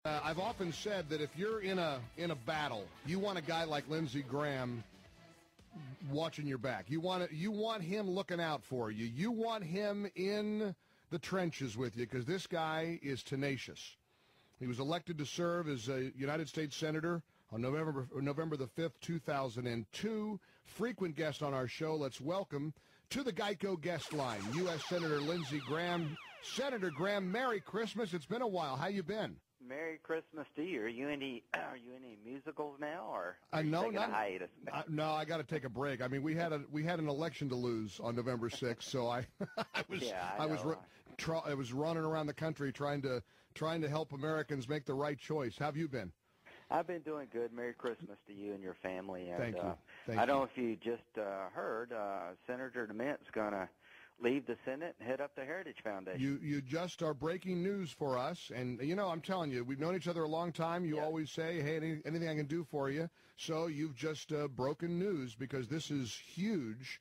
I've often said that if you're in a battle, you want a guy like Lindsey Graham watching your back. You want him looking out for you. You want him in the trenches with you because this guy is tenacious. He was elected to serve as a United States Senator on November the 5th, 2002. Frequent guest on our show. Let's welcome to the Geico guest line, U.S. Senator Lindsey Graham. Senator Graham, Merry Christmas. It's been a while. How you been? Merry Christmas to you. Are you any musicals now, or no, taking a hiatus? No, I got to take a break. I mean, we had an election to lose on November 6th, so I was running around the country trying to help Americans make the right choice. How have you been? I've been doing good. Merry Christmas to you and your family. And, Thank you. I don't know if you just heard, Senator DeMint's going to leave the Senate and head up the Heritage Foundation. You just are breaking news for us, and I'm telling you, we've known each other a long time. You always say, hey, anything I can do for you. So you've just broken news because this is huge.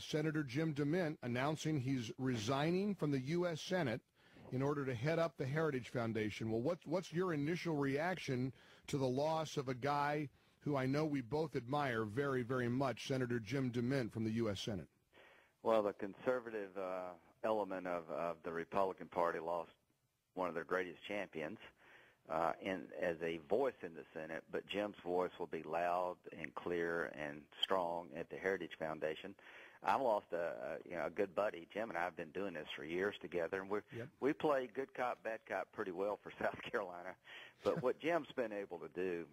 Senator Jim DeMint announcing he's resigning from the U.S. Senate in order to head up the Heritage Foundation. Well, what's your initial reaction to the loss of a guy who I know we both admire very, very much, Senator Jim DeMint from the U.S. Senate? Well, the conservative element of the Republican Party lost one of their greatest champions as a voice in the Senate, but Jim's voice will be loud and clear and strong at the Heritage Foundation. I've lost a good buddy. Jim and I have been doing this for years together, and we play good cop, bad cop pretty well for South Carolina. But what Jim's been able to do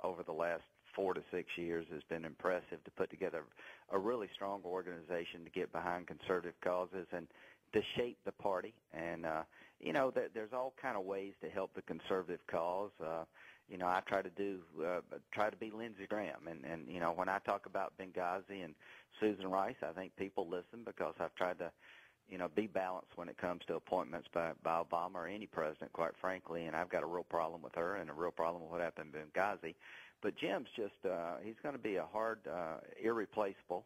over the last 4 to 6 years has been impressive, to put together a really strong organization to get behind conservative causes and to shape the party. And, there's all kind of ways to help the conservative cause. I try to be Lindsey Graham. And when I talk about Benghazi and Susan Rice, I think people listen because I've tried to, be balanced when it comes to appointments by Obama or any president, quite frankly. And I've got a real problem with her and a real problem with what happened in Benghazi. But Jim's just, he's going to be a hard, irreplaceable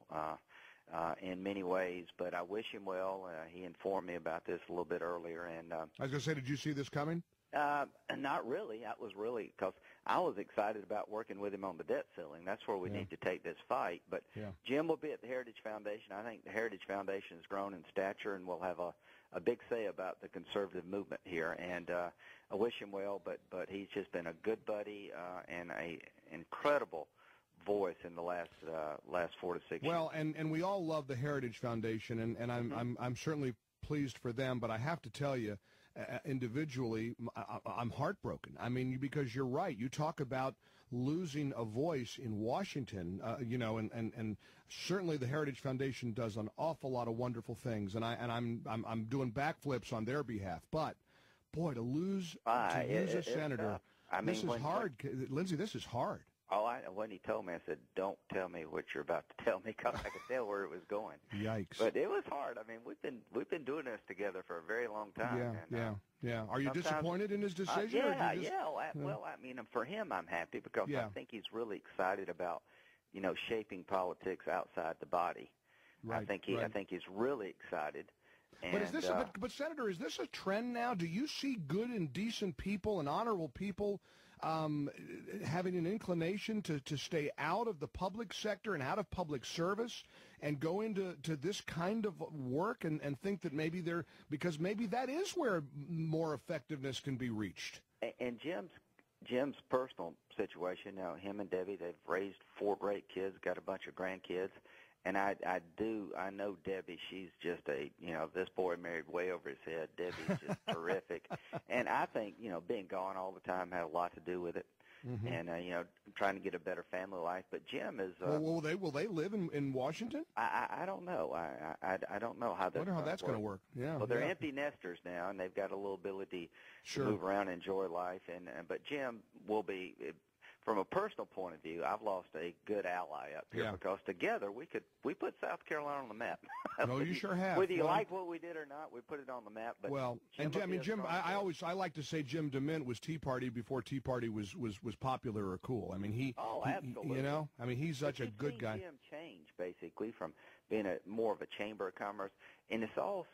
in many ways. But I wish him well. He informed me about this a little bit earlier. And I was going to say, did you see this coming? Not really. That was really because I was excited about working with him on the debt ceiling. That's where we need to take this fight. But Jim will be at the Heritage Foundation. I think the Heritage Foundation has grown in stature and will have a big say about the conservative movement here. And I wish him well, but he's just been a good buddy and a incredible voice in the last 4 to 6 years. Well, and we all love the Heritage Foundation, and I'm certainly pleased for them. But I have to tell you, individually, I'm heartbroken. I mean, because you're right. You talk about losing a voice in Washington, and certainly the Heritage Foundation does an awful lot of wonderful things, and I'm doing backflips on their behalf. But boy, to lose a senator, this is hard, Lindsey. This is hard. When he told me, I said, "Don't tell me what you're about to tell me," because I could tell where it was going. Yikes! But it was hard. I mean, we've been doing this together for a very long time. Yeah. Are you disappointed in his decision? Well, I mean, for him, I'm happy because I think he's really excited about, shaping politics outside the body. Right. I think he's really excited. And, but Senator, is this a trend now? Do you see good and decent people and honorable people having an inclination to stay out of the public sector and out of public service and go into this kind of work and think that maybe because maybe that is where more effectiveness can be reached? And Jim's personal situation, him and Debbie, they've raised 4 great kids, got a bunch of grandkids. And I know Debbie, she's just this boy married way over his head. Debbie's just terrific. And I think, being gone all the time had a lot to do with it. Mm-hmm. And, trying to get a better family life. But Jim is... will they live in Washington? I don't know. I don't know how that's going to work. I wonder how that's going to work. Yeah. Well, they're empty nesters now, and they've got a little ability to move around and enjoy life. But Jim will be... From a personal point of view, I've lost a good ally up here because together we put South Carolina on the map. No, you sure have. Whether you like what we did or not, we put it on the map. But Jim, I like to say Jim DeMint was Tea Party before Tea Party was popular or cool. I mean, absolutely. He's such a good guy. Jim changed basically from being more of a chamber of commerce, and it's all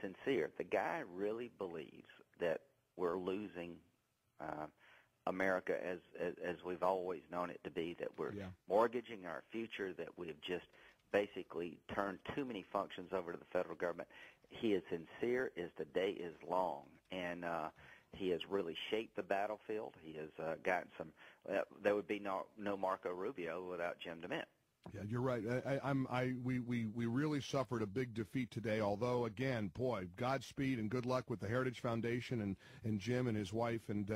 sincere. The guy really believes that we're losing America as we've always known it to be, that we're mortgaging our future, that we've just basically turned too many functions over to the federal government. He is sincere as the day is long, and he has really shaped the battlefield. He has gotten some. There would be no Marco Rubio without Jim DeMint. Yeah, you're right. We really suffered a big defeat today. Although, again, boy, Godspeed and good luck with the Heritage Foundation and Jim and his wife. And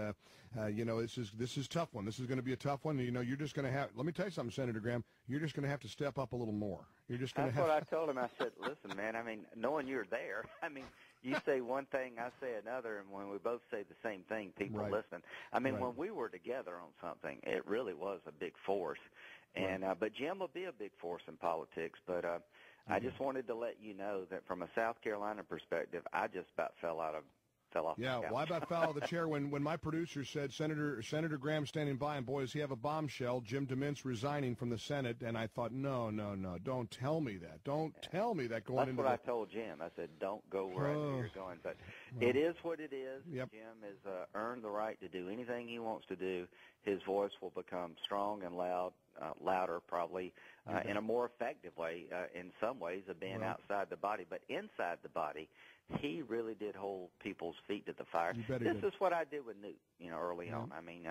this is a tough one. This is going to be a tough one. You're just going to have. Let me tell you something, Senator Graham. You're just going to have to step up a little more. You're just going to have. That's what I told him. I said, listen, man. I mean, knowing you're there. I mean, you say one thing, I say another, and when we both say the same thing, people listen. I mean, when we were together on something, it really was a big force. And but Jim will be a big force in politics. But I just wanted to let you know that from a South Carolina perspective, I just about fell off. Yeah, well, I about fell out of the chair when my producer said Senator Graham standing by, and boy, does he have a bombshell. Jim DeMint's resigning from the Senate, and I thought, no, don't tell me that. Don't tell me that going into. That's what I told Jim. I said, don't go where I know you're going. But it is what it is. Yep. Jim has earned the right to do anything he wants to do. His voice will become strong and louder probably, in a more effective way in some ways of being outside the body. But inside the body, he really did hold people's feet to the fire. This is what I did with Newt, early on. I mean,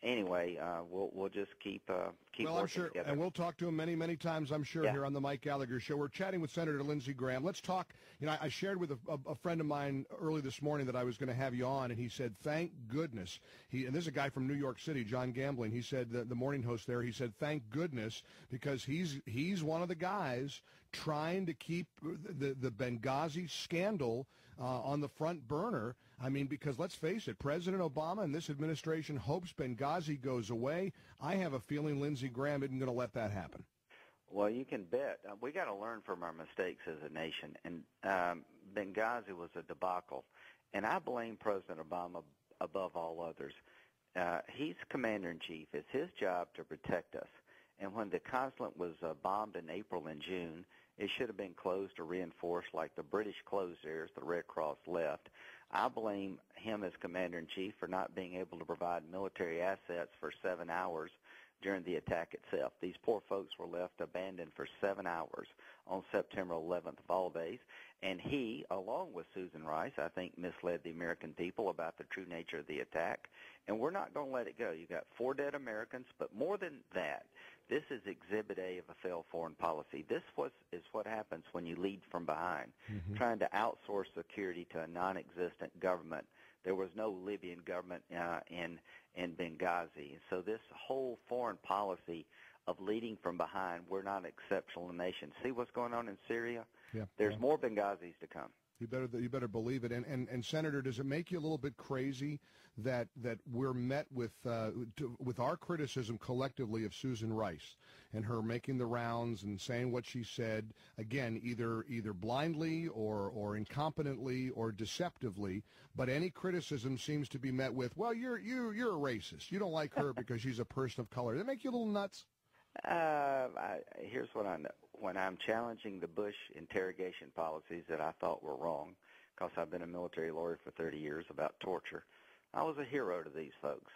anyway, we'll just keep well, working I'm sure, together. and we'll talk to him many times, I'm sure, here on the Mike Gallagher Show. We're chatting with Senator Lindsey Graham. Let's talk. I shared with a friend of mine early this morning that I was going to have you on, and he said, thank goodness. And this is a guy from New York City, John Gambling. He said, the morning host there, he said, thank goodness, because he's one of the guys trying to keep the Benghazi scandal on the front burner. I mean, because let's face it, President Obama and this administration hopes Benghazi goes away. I have a feeling Lindsey Graham isn't going to let that happen. Well, you can bet. We got to learn from our mistakes as a nation. And Benghazi was a debacle. And I blame President Obama above all others. He's commander-in-chief. It's his job to protect us. And when the consulate was bombed in April and June, it should have been closed or reinforced like the British closed theirs, the Red Cross left. I blame him as commander-in-chief for not being able to provide military assets for 7 hours during the attack itself. These poor folks were left abandoned for 7 hours on September 11th of all days. And he, along with Susan Rice, I think misled the American people about the true nature of the attack. And we're not going to let it go. You got 4 dead Americans, but more than that, this is Exhibit A of a failed foreign policy. This is what happens when you lead from behind, trying to outsource security to a non-existent government. There was no Libyan government in Benghazi. So this whole foreign policy of leading from behind, we're not an exceptional nation. See what's going on in Syria? Yeah, There's more Benghazis to come. You better believe it. And Senator, does it make you a little bit crazy that we're met with our criticism collectively of Susan Rice and her making the rounds and saying what she said, again, either blindly or incompetently or deceptively, but any criticism seems to be met with, well, you're a racist. You don't like her because she's a person of color. Does that make you a little nuts? Here's what I know. When I'm challenging the Bush interrogation policies that I thought were wrong, because I've been a military lawyer for 30 years about torture, I was a hero to these folks.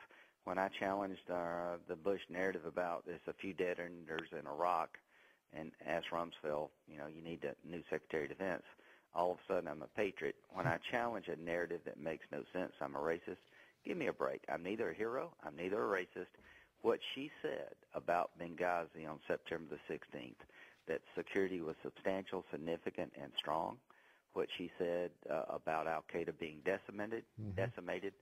When I challenged the Bush narrative about there's a few dead enders in Iraq and asked Rumsfeld, you need a new Secretary of Defense, all of a sudden I'm a patriot. When I challenge a narrative that makes no sense, I'm a racist. Give me a break. I'm neither a hero. I'm neither a racist. What she said about Benghazi on September the 16th, that security was substantial, significant, and strong. What she said about al-Qaeda being decimated,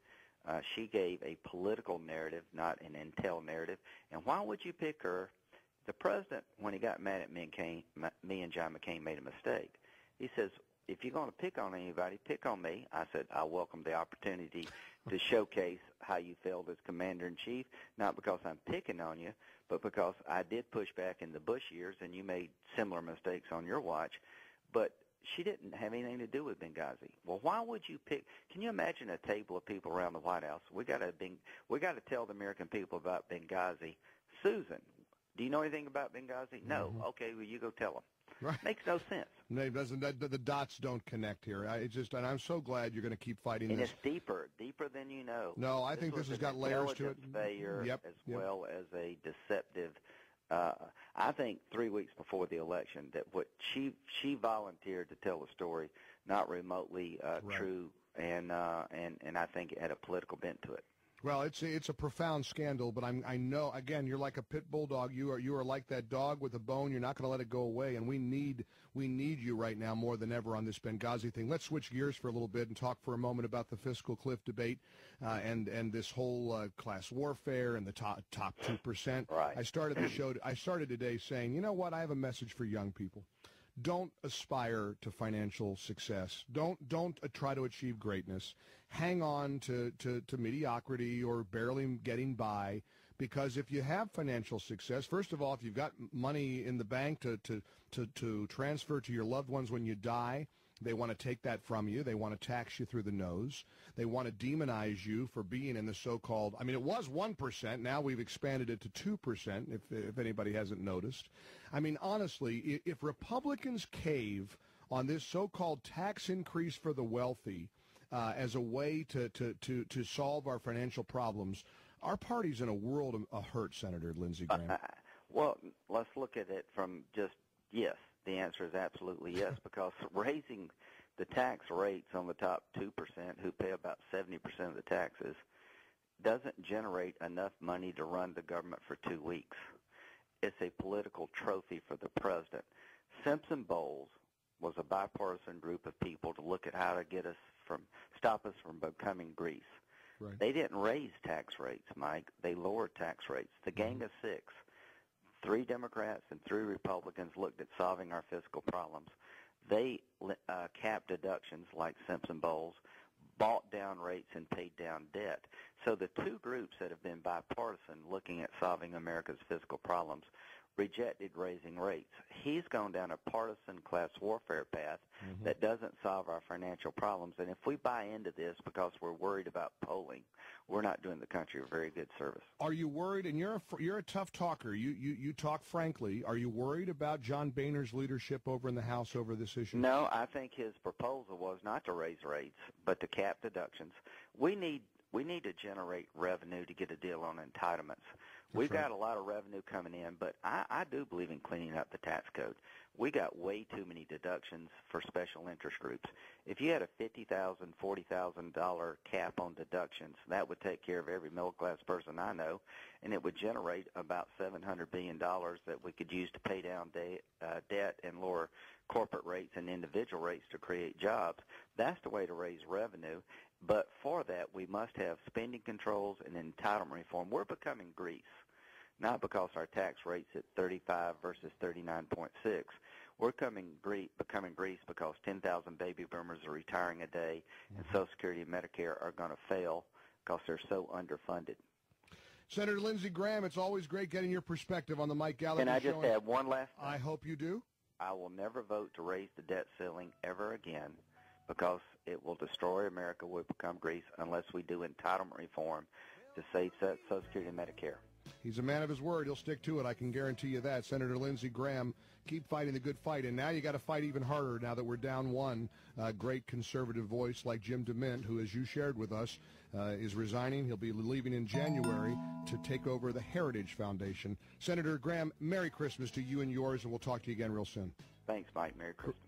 she gave a political narrative, not an intel narrative. And why would you pick her? The president, when he got mad at me and John McCain made a mistake. He says, if you're going to pick on anybody, pick on me. I said, I welcome the opportunity to showcase how you failed as commander-in-chief, not because I'm picking on you, but because I did push back in the Bush years and you made similar mistakes on your watch. But she didn't have anything to do with Benghazi. Well, why would you pick? Can you imagine a table of people around the White House? We got to tell the American people about Benghazi. Susan, do you know anything about Benghazi? No. Okay, well, you go tell them. Right. Makes no sense. No, it doesn't. The dots don't connect here. And I'm so glad you're going to keep fighting and this. it's deeper than you know. No, I think this has got layers to it. Failure as well as a deceptive. I think 3 weeks before the election that what she volunteered to tell a story not remotely true, and I think it had a political bent to it. Well, it's a profound scandal, but I know, again, you're like a pit bulldog. You are like that dog with a bone. You're not going to let it go away, and we need you right now more than ever on this Benghazi thing. Let's switch gears for a little bit and talk for a moment about the fiscal cliff debate and this whole class warfare and the top 2%. Right. I started today saying, you know what? I have a message for young people. Don't aspire to financial success. Don't try to achieve greatness. Hang on to mediocrity or barely getting by, because if you have financial success, first of all, if you've got money in the bank to transfer to your loved ones when you die, they want to take that from you. They want to tax you through the nose. They want to demonize you for being in the so-called, I mean, it was 1%. Now we've expanded it to 2%, if anybody hasn't noticed. I mean, honestly, if Republicans cave on this so-called tax increase for the wealthy as a way to solve our financial problems, our party's in a world of hurt, Senator Lindsey Graham. Well, let's look at it from just yes. The answer is absolutely yes, because raising the tax rates on the top 2%, who pay about 70% of the taxes, doesn't generate enough money to run the government for 2 weeks. It's a political trophy for the president. Simpson Bowles was a bipartisan group of people to look at how to stop us from becoming Greece. Right. They didn't raise tax rates, Mike. They lowered tax rates. The gang of six. 3 Democrats and 3 Republicans looked at solving our fiscal problems. They capped deductions like Simpson Bowles, bought down rates, and paid down debt. So the 2 groups that have been bipartisan looking at solving America's fiscal problems rejected raising rates. He's gone down a partisan class warfare path that doesn't solve our financial problems. And if we buy into this because we're worried about polling, we're not doing the country a very good service. Are you worried? And you're a tough talker. You talk frankly. Are you worried about John Boehner's leadership over in the House over this issue? No, I think his proposal was not to raise rates, but to cap deductions. We need to generate revenue to get a deal on entitlements. We've got a lot of revenue coming in, but I do believe in cleaning up the tax code. We got way too many deductions for special interest groups. If you had a $50,000, $40,000 cap on deductions, that would take care of every middle-class person I know, and it would generate about $700 billion that we could use to pay down debt and lower corporate rates and individual rates to create jobs. That's the way to raise revenue. But for that, we must have spending controls and entitlement reform. We're becoming Greece, not because our tax rate's at 35 versus 39.6. We're becoming Greece because 10,000 baby boomers are retiring a day, and Social Security and Medicare are going to fail because they're so underfunded. Senator Lindsey Graham, it's always great getting your perspective on the Mike Gallagher Show. Can I just add one last thing? I hope you do. I will never vote to raise the debt ceiling ever again, because it will destroy America. We'll become Greece unless we do entitlement reform to save Social Security and Medicare. He's a man of his word. He'll stick to it. I can guarantee you that. Senator Lindsey Graham, keep fighting the good fight. And now you got to fight even harder now that we're down one great conservative voice like Jim DeMint, who, as you shared with us, is resigning. He'll be leaving in January to take over the Heritage Foundation. Senator Graham, Merry Christmas to you and yours, and we'll talk to you again real soon. Thanks, Mike. Merry Christmas.